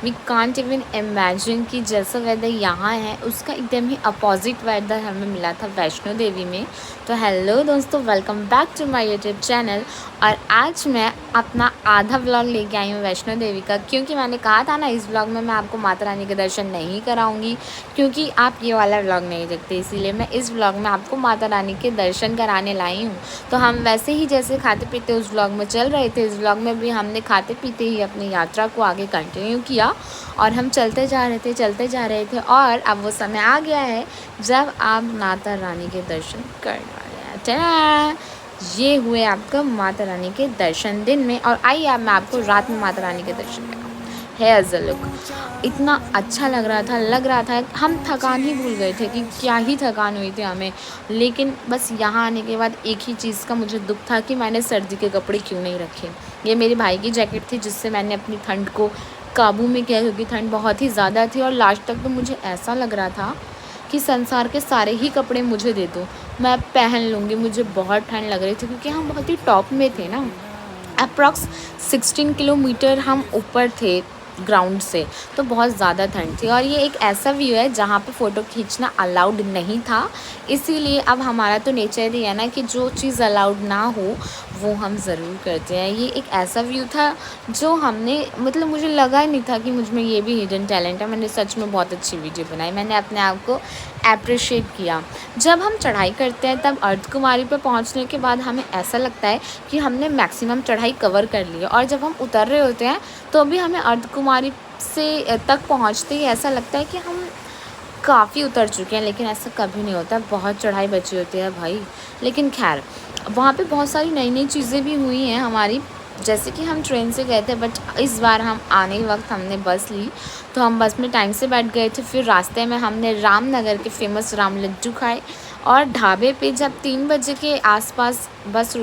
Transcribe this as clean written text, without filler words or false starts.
We can't even imagine कि जैसा weather यहाँ है उसका एकदम ही अपोजिट वेदर हमें मिला था वैष्णो देवी में। तो हेलो दोस्तों, welcome back to my YouTube channel. और आज मैं अपना आधा व्लॉग लेके आई हूँ वैष्णो देवी का, क्योंकि मैंने कहा था ना इस व्लॉग में मैं आपको माता रानी के दर्शन नहीं कराऊंगी, क्योंकि आप ये वाला व्लॉग नहीं देखते, इसीलिए मैं इस व्लॉग में आपको माता रानी के दर्शन कराने लाई हूँ। तो हम वैसे ही जैसे खाते पीते उस व्लॉग में चल रहे थे, इस व्लॉग में भी हमने खाते पीते ही अपनी यात्रा को आगे कंटिन्यू किया और हम चलते जा रहे थे और अब वो समय आ गया है जब आप माता रानी के दर्शन करने वाले हैं। चला, ये हुए आपका माता रानी के दर्शन दिन में। और आइए अब मैं आपको रात में माता रानी के दर्शन कराऊँ। है एज अ लुक, इतना अच्छा लग रहा था हम थकान ही भूल गए थे कि क्या ही थकान हुई थी हमें। लेकिन बस यहाँ आने के बाद एक ही चीज़ का मुझे दुख था कि मैंने सर्दी के कपड़े क्यों नहीं रखे। ये मेरे भाई की जैकेट थी जिससे मैंने अपनी ठंड को काबू में किया, क्योंकि ठंड बहुत ही ज़्यादा थी और लास्ट तक तो मुझे ऐसा लग रहा था कि संसार के सारे ही कपड़े मुझे दे दो, मैं पहन लूँगी। मुझे बहुत ठंड लग रही थी क्योंकि हम बहुत ही टॉप में थे ना, अप्रॉक्स 16 किलोमीटर हम ऊपर थे ग्राउंड से, तो बहुत ज़्यादा ठंड थी। और ये एक ऐसा व्यू है जहाँ पे फ़ोटो खींचना अलाउड नहीं था, इसीलिए अब हमारा तो नेचर ही है ना कि जो चीज़ अलाउड ना हो वो हम ज़रूर करते हैं। ये एक ऐसा व्यू था जो हमने मतलब मुझे लगा ही नहीं था कि मुझ में ये भी हिडन टैलेंट है। मैंने सच में बहुत अच्छी वीडियो बनाई, मैंने अपने आप को अप्रिशिएट किया। जब हम चढ़ाई करते हैं तब अर्धकुमारी पर पहुंचने के बाद हमें ऐसा लगता है कि हमने मैक्सिमम चढ़ाई कवर कर ली है, और जब हम उतर रहे होते हैं तो भी हमें अर्धकुमारी से तक पहुंचते ही ऐसा लगता है कि हम काफ़ी उतर चुके हैं, लेकिन ऐसा कभी नहीं होता, बहुत चढ़ाई बची होती है भाई। लेकिन खैर, वहाँ पे बहुत सारी नई नई चीज़ें भी हुई हैं हमारी, जैसे कि हम ट्रेन से गए थे बट इस बार हम आने वक्त हमने बस ली, तो हम बस में टाइम से बैठ गए थे। फिर रास्ते में हमने रामनगर के फेमस राम लड्डू खाए और ढाबे पे जब 3 बजे के आसपास बस